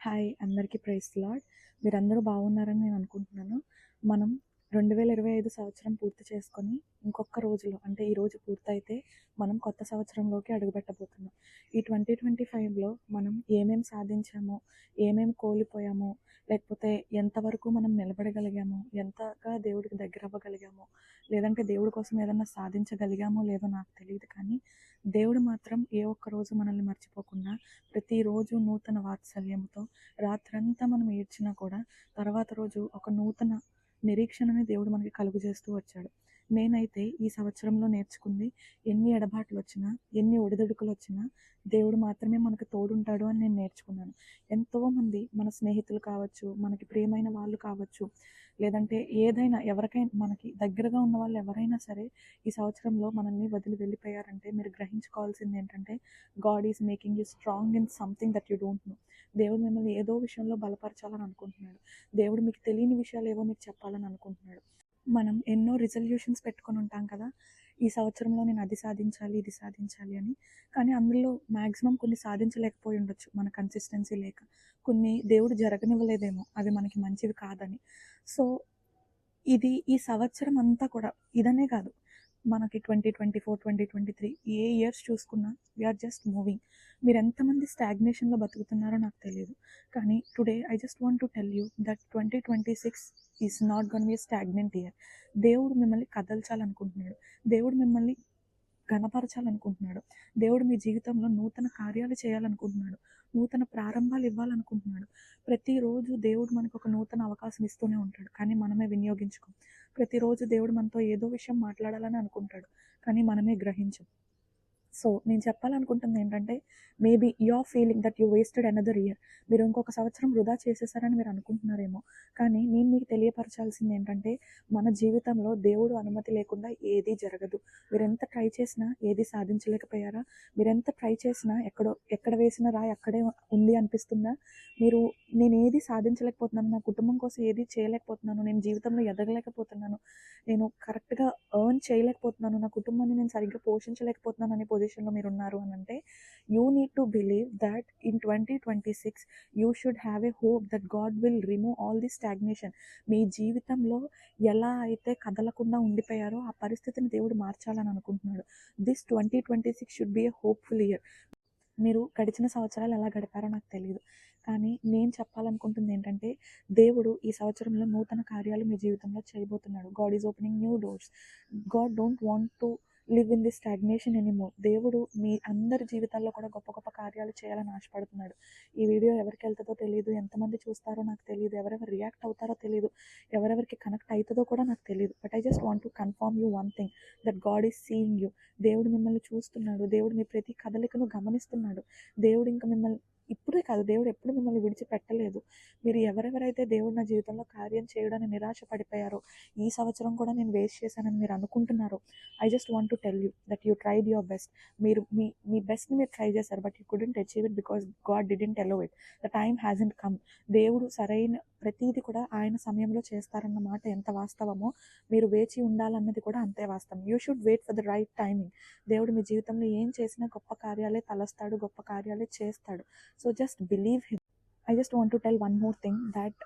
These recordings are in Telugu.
హాయ్ అందరికీ ప్రైజ్ లార్డ్. మీరందరూ బాగున్నారని నేను అనుకుంటున్నాను. మనం 2025 సంవత్సరం పూర్తి చేసుకొని ఇంకొక రోజులో అంటే ఈరోజు పూర్తయితే మనం కొత్త సంవత్సరంలోకి అడుగుపెట్టబోతున్నాం. ఈ 2025లో మనం ఏమేం సాధించామో, ఏమేం కోల్పోయామో, లేకపోతే ఎంతవరకు మనం నిలబడగలిగామో, ఎంతగా దేవుడికి దగ్గరవ్వగలిగామో, లేదంటే దేవుడి కోసం ఏదన్నా సాధించగలిగామో లేదో నాకు తెలీదు కానీ, దేవుడు మాత్రం ఏ ఒక్క రోజు మనల్ని మర్చిపోకుండా ప్రతిరోజు నూతన వాత్సల్యంతో రాత్రంతా మనం ఏడ్చినా కూడా తర్వాత రోజు ఒక నూతన నిరీక్షణని దేవుడు మనకి కలుగజేస్తూ వచ్చాడు. నేనైతే ఈ సంవత్సరంలో నేర్చుకుంది, ఎన్ని ఎడబాట్లు వచ్చినా, ఎన్ని ఒడిదుడుకులు వచ్చినా దేవుడు మాత్రమే మనకు తోడుంటాడు అని నేను నేర్చుకున్నాను. ఎంతోమంది మన స్నేహితులు కావచ్చు, మనకి ప్రియమైన వాళ్ళు కావచ్చు, లేదంటే ఏదైనా ఎవరికైనా మనకి దగ్గరగా ఉన్న వాళ్ళు ఎవరైనా సరే ఈ సంవత్సరంలో మనల్ని వదిలి వెళ్ళిపోయారంటే మీరు గ్రహించుకోవాల్సింది ఏంటంటే, God is making you strong in something that you don't know. దేవుడు మిమ్మల్ని ఏదో విషయంలో బలపరచాలని అనుకుంటున్నాడు. దేవుడు మీకు తెలియని విషయాలు ఏవో మీకు చెప్పాలని అనుకుంటున్నాడు. మనం ఎన్నో రిజల్యూషన్స్ పెట్టుకొని ఉంటాం కదా, ఈ సంవత్సరంలో నేను అది సాధించాలి, ఇది సాధించాలి అని. కానీ అందులో మ్యాక్సిమం కొన్ని సాధించలేకపోయి ఉండొచ్చు మన కన్సిస్టెన్సీ లేక. కొన్ని దేవుడు జరగనివ్వలేదేమో అవి మనకి మంచివి కాదని. సో ఈ సంవత్సరం అంతా కూడా ఇదనే కాదు, మనకి 2024, 2023 ఏ ఇయర్స్ చూసుకున్నా వీఆర్ జస్ట్ మూవింగ్. మీరు ఎంతమంది స్టాగ్నేషన్లో బతుకుతున్నారో నాకు తెలియదు, కానీ today I just want to tell you that 2026 is not gonna be stagnant year. దేవుడు మిమ్మల్ని కదల్చాలనుకుంటున్నాడు. దేవుడు మిమ్మల్ని ఘనపరచాలనుకుంటున్నాడు. దేవుడు మీ జీవితంలో నూతన కార్యాలు చేయాలనుకుంటున్నాడు. నూతన ప్రారంభాలు ఇవ్వాలనుకుంటున్నాడు. ప్రతిరోజు దేవుడు మనకు ఒక నూతన అవకాశం ఇస్తూనే ఉంటాడు, కానీ మనమే వినియోగించుకోం. ప్రతిరోజు దేవుడు మనతో ఏదో విషయం మాట్లాడాలని అనుకుంటాడు, కానీ మనమే గ్రహించం. సో నేను చెప్పాలనుకుంటుంది ఏంటంటే, maybe you are feeling that you wasted another year. మీరు ఇంకొక సంవత్సరం వృధా చేసేసారని మీరు అనుకుంటున్నారేమో, కానీ నేను మీకు తెలియపరచాల్సింది ఏంటంటే, మన జీవితంలో దేవుడు అనుమతి లేకుండా ఏదీ జరగదు. మీరు ఎంత ట్రై చేసినా ఏది సాధించలేకపోయారా? మీరు ఎంత ట్రై చేసినా ఎక్కడ వేసిన రాయి అక్కడే ఉంది అనిపిస్తుందా? నేను ఏది సాధించలేకపోతున్నాను, నా కుటుంబం కోసం ఏది చేయలేకపోతున్నాను, నేను జీవితంలో ఎదగలేకపోతున్నాను, నేను కరెక్ట్గా ఎర్న్ చేయలేకపోతున్నాను, నా కుటుంబాన్ని నేను సరిగ్గా పోషించలేకపోతున్నాను అనే పొజిషన్లో మీరు ఉన్నారు అని అంటే, you need to believe that in 2026 you should have a hope that God will remove all the stagnation. మీ జీవితంలో ఎలా అయితే కదలకుండా ఉండిపోయారో ఆ పరిస్థితిని దేవుడు మార్చాలని అనుకుంటున్నాడు. This 2026 should be A hopeful year. మీరు గడిచిన సంవత్సరాలు ఎలా గడిపారో నాకు తెలియదు, కానీ నేను చెప్పాలనుకుంటుంది ఏంటంటే, దేవుడు ఈ సంవత్సరంలో నూతన కార్యాలు మీ జీవితంలో చేయబోతున్నాడు. God is opening new doors. God don't want to live in this stagnation anymore. దేవుడు మీ అందరి జీవితాల్లో కూడా గొప్ప గొప్ప కార్యాలు చేయాలని ఆశపడుతున్నాడు. ఈ వీడియో ఎవరికి వెళ్తుందో తెలియదు, ఎంతమంది చూస్తారో నాకు తెలియదు, ఎవరెవరు రియాక్ట్ అవుతారో తెలియదు, ఎవరెవరికి కనెక్ట్ అవుతుందో కూడా నాకు తెలియదు. But I just want to confirm you one thing, that God is seeing you. దేవుడు మిమ్మల్ని చూస్తున్నాడు. దేవుడు మీ ప్రతి కదలికను గమనిస్తున్నాడు. దేవుడు ఇంకా మిమ్మల్ని ఇప్పుడే కాదు, దేవుడు ఎప్పుడు మిమ్మల్ని విడిచిపెట్టలేదు. మీరు ఎవరెవరైతే దేవుడు నా జీవితంలో కార్యం చేయడానికి నిరాశ పడిపోయారో, ఈ సంవత్సరం కూడా నేను వేస్ట్ చేశానని మీరు అనుకుంటున్నారో, I just want to tell you that you tried your best. మీరు మీ బెస్ట్ని మీరు ట్రై చేశారు, but you couldn't achieve it because God didn't allow it. The time hasn't come. దేవుడు సరైన ప్రతీది కూడా ఆయన సమయంలో చేస్తారన్న మాట ఎంత వాస్తవమో, మీరు వేచి ఉండాలన్నది కూడా అంతే వాస్తవం. You should wait for the right timing. దేవుడు మీ జీవితంలో ఏం చేసినా గొప్ప కార్యాలే తలస్తాడు, గొప్ప కార్యాలే చేస్తాడు. So just believe him. I just want to tell one more thing that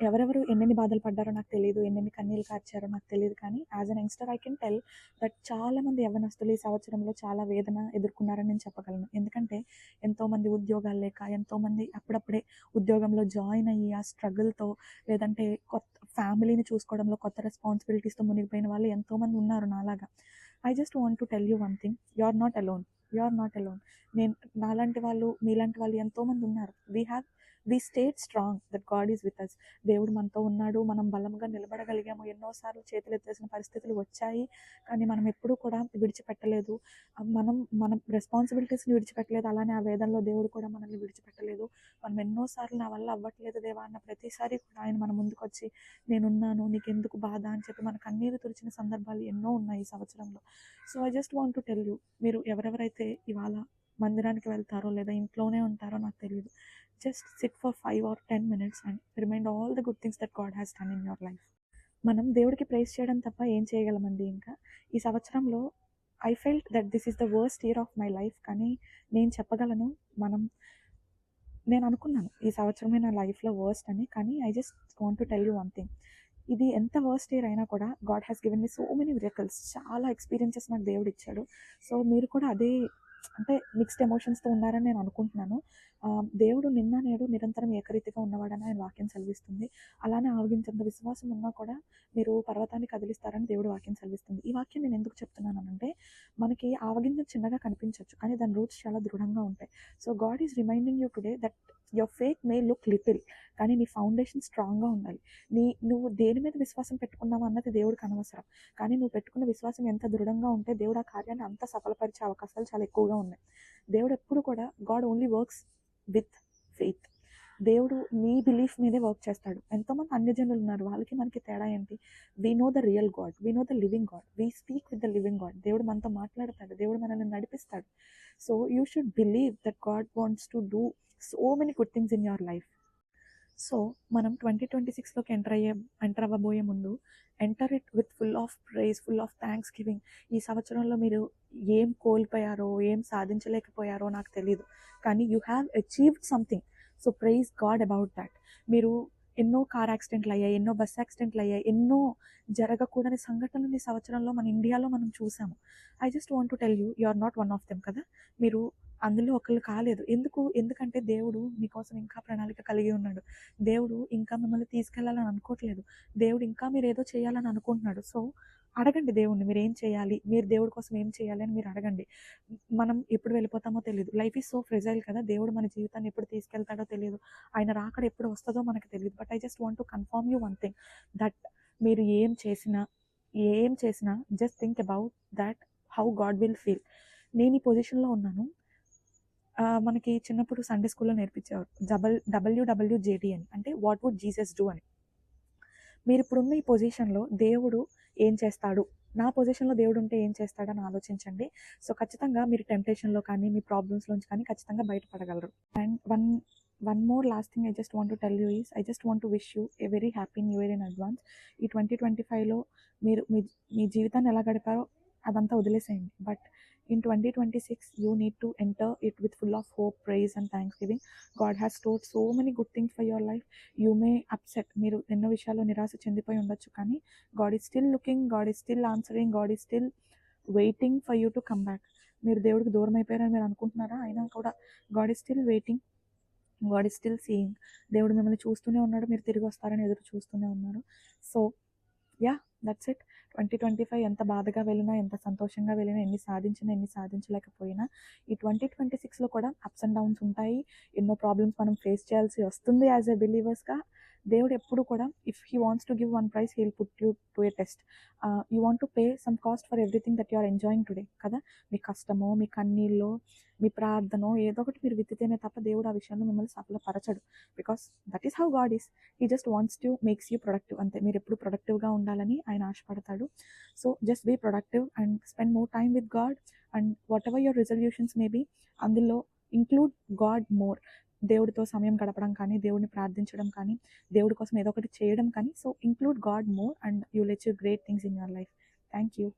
ఎవరెవరు ఎన్నెన్ని బాధలు పడ్డారో నాకు తెలియదు, ఎన్నెన్ని కన్నీళ్ళు కార్చారో నాకు తెలియదు, కానీ as an youngster I can tell that చాలామంది యవ్వనస్తులు ఈ సంవత్సరంలో చాలా వేదన ఎదుర్కొన్నారని నేను చెప్పగలను. ఎందుకంటే ఎంతోమంది ఉద్యోగాలు లేక, ఎంతోమంది అప్పుడప్పుడే ఉద్యోగంలో జాయిన్ అయ్యి ఆ స్ట్రగుల్తో, లేదంటే కొత్త ఫ్యామిలీని చూసుకోవడంలో కొత్త రెస్పాన్సిబిలిటీస్తో మునిగిపోయిన వాళ్ళు ఎంతోమంది ఉన్నారు నాలాగా. I just want to tell you one thing, you are not alone. You are not alone. నాలాంటి వాళ్ళు, మీలాంటి వాళ్ళు ఎంతోమంది ఉన్నారు. We stayed strong that God is with us. దేవుడు మనతో ఉన్నాడు, మనం బలంగా నిలబడగలిగాము. ఎన్నోసార్లు చేతులు ఎత్తేసిన పరిస్థితులు వచ్చాయి, కానీ మనం ఎప్పుడూ కూడా విడిచిపెట్టలేదు. మనం రెస్పాన్సిబిలిటీస్ని విడిచిపెట్టలేదు, అలానే ఆ వేదనలో దేవుడు కూడా మనల్ని విడిచిపెట్టలేదు. మనం ఎన్నోసార్లు నా వల్ల అవ్వట్లేదు దేవా అన్న ప్రతిసారి కూడా ఆయన మన ముందుకు వచ్చి, నేనున్నాను, నీకెందుకు బాధ అని చెప్పి మన కన్నీరు తుడిచిన సందర్భాలు ఎన్నో ఉన్నాయి ఈ సంవత్సరంలో. So I just want to tell you, మీరు ఎవరెవరైతే ఇవాళ మందిరానికి వెళ్తారో లేదా ఇంట్లోనే ఉంటారో నాకు తెలియదు, just sit for 5 or 10 minutes and remind all the good things that God has done in your life. మనం దేవుడికి ప్రైజ్ చేయడం తప్ప ఏం చేయగలమండి ఇంకా ఈ సంవత్సరంలో. I felt that this is the worst year of my life, కానీ నేను చెప్పగలను, మనం నేను అనుకున్నాను ఈ సంవత్సరమే నా లైఫ్‌లో వర్స్ట్ అని. కానీ I just want to tell you one thing. ఇది ఎంత వర్స్ట్ ఇయర్ అయినా కూడా God has given me so many miracles. చాలా ఎక్స్‌పీరియన్సెస్ నాకు దేవుడిచ్చాడు. సో మీరు కూడా అదే అంటే మిక్స్డ్ ఎమోషన్స్‌తో ఉన్నారని నేను అనుకుంటున్నాను. దేవుడు నిన్న, నేడు నిరంతరం ఏకరీతిగా ఉన్నవాడని ఆయన వాక్యం సెలవిస్తుంది. అలానే ఆవగించంత విశ్వాసం ఉన్నా కూడా మీరు పర్వతాన్ని కదిలిస్తారని దేవుడి వాక్యం సెలవిస్తుంది. ఈ వాక్యం నేను ఎందుకు చెప్తున్నానంటే, మనకి ఆవగింజ చిన్నగా కనిపించొచ్చు, కానీ దాని రూట్స్ చాలా దృఢంగా ఉంటాయి. So God is reminding you today that your faith may look little, కానీ నీ ఫౌండేషన్ స్ట్రాంగ్‌గా ఉండాలి. నువ్వు దేని మీద విశ్వాసం పెట్టుకున్నావు అన్నది దేవుడికి అనవసరం. కానీ నువ్వు పెట్టుకున్న విశ్వాసం ఎంత దృఢంగా ఉంటే దేవుడు ఆ కార్యాన్ని అంత సఫలపరిచే అవకాశాలు చాలా ఎక్కువగా ఉన్నాయి. దేవుడు ఎప్పుడు కూడా God only works with faith. దేవుడు నీ బిలీఫ్ మీదే వర్క్ చేస్తాడు. ఎంతోమంది అన్యజనులు ఉన్నారు, వాళ్ళకి మనకి తేడా ఏంటి? We know the real God, we know the living God, we speak with the living God. దేవుడు మనతో మాట్లాడతాడు, దేవుడు మనల్ని నడిపిస్తాడు. So you should believe that God wants to do so many good things in your life. So మనం 2026లోకి ఎంటర్ అవ్వబోయే ముందు enter it with full of praise, full of thanksgiving. ఈ సంవత్సరంలో మీరు ఏం కోల్పోయారో, ఏం సాధించలేకపోయారో నాకు తెలీదు, కానీ you have achieved something. So praise God about that. మీరు ఎన్నో కార్ యాక్సిడెంట్లు అయ్యాయి, ఎన్నో బస్ యాక్సిడెంట్లు అయ్యాయి, ఎన్నో జరగకూడని సంఘటనలు ఈ సంవత్సరంలో మన ఇండియాలో మనం చూసాము. I just want to tell you, you are not one of them కదా. మీరు అందులో ఒకళ్ళు కాలేదు. ఎందుకంటే దేవుడు మీకోసం ఇంకా ప్రణాళిక కలిగి ఉన్నాడు. దేవుడు ఇంకా మిమ్మల్ని తీసుకెళ్ళాలని అనుకోవట్లేదు. దేవుడు ఇంకా మీరు ఏదో చేయాలని అనుకుంటున్నాడు. సో అడగండి దేవుడిని, మీరు ఏం చేయాలి, మీరు దేవుడి కోసం ఏం చేయాలి అని మీరు అడగండి. మనం ఎప్పుడు వెళ్ళిపోతామో తెలియదు. లైఫ్ ఈజ్ సో ఫ్రెజైల్ కదా. దేవుడు మన జీవితాన్ని ఎప్పుడు తీసుకెళ్తాడో తెలియదు. ఆయన రాకడ ఎప్పుడు వస్తుందో మనకు తెలియదు. But I just want to confirm you one thing, that మీరు ఏం చేసినా just think about that how God will feel. నేను ఈ పొజిషన్లో ఉన్నాను. మనకి చిన్నప్పుడు సండే స్కూల్లో నేర్పించేవారు WWJD అని, అంటే వాట్ వుడ్ జీసస్ డూ అని. మీరు ఇప్పుడున్న ఈ పొజిషన్లో దేవుడు ఏం చేస్తాడు, నా పొజిషన్లో దేవుడు ఉంటే ఏం చేస్తాడని ఆలోచించండి. సో ఖచ్చితంగా మీరు టెంప్టేషన్లో కానీ మీ ప్రాబ్లమ్స్లోంచి కానీ ఖచ్చితంగా బయటపడగలరు. And one more last thing I just want to tell you is, I just want to wish you a very happy new year in advance. ఈ 2025లో మీరు మీ జీవితాన్ని ఎలా గడిపారో అదంతా వదిలేసేయండి. But in 2026 you need to enter it with full of hope, praise and thanksgiving. God has stored so many good things for your life. You may upset, మీరు ఎన్నో విషయాల్లో నిరాశ చెందిపోయి ఉండొచ్చు, కానీ God is still looking, God is still answering, God is still waiting for you to come back. మీరు దేవుడికి దూరం అయిపోయారని మీరు అనుకుంటున్నారా? అయినా కూడా God is still waiting, God is still seeing. దేవుడు మిమ్మల్ని చూస్తూనే ఉన్నాడు, మీరు తిరిగి వస్తారని ఎదురు చూస్తూనే ఉన్నారు. So yeah, that's it. 2025 ఎంత బాధగా వెళ్ళినా, ఎంత సంతోషంగా వెళ్ళినా, ఎన్ని సాధించినా, ఎన్ని సాధించలేకపోయినా, ఈ 2026లో కూడా అప్స్ అండ్ డౌన్స్ ఉంటాయి. ఎన్నో ప్రాబ్లమ్స్ మనం ఫేస్ చేయాల్సి వస్తుంది యాజ్ ఎ బిలీవర్స్గా. దేవుడు ఎప్పుడు కూడా if he wants to give one prize he'll put you to a test. You want to pay some cost for everything that you are enjoying today కదా. మీ కష్టమో, మీ కన్నీళ్ళో, మీ ప్రార్థనో ఏదో ఒకటి మీరు విత్తితేనే తప్ప దేవుడు ఆ విషయంలో మిమ్మల్ని సఫలపరచడు. Because that is how God is. He just wants to makes you productive, అంతే. మీరు ఎప్పుడు ప్రొడక్టివ్గా ఉండాలని ఆయన ఆశపడతాడు. So just be productive and spend more time with God. And whatever your resolutions may be, అందులో ఇంక్లూడ్ గాడ్ మోర్. దేవుడితో సమయం గడపడం కానీ, దేవుడిని ప్రార్థించడం కానీ, దేవుడి కోసం ఏదో ఒకటి చేయడం కానీ. So include God more and you let you great things in your life. Thank you.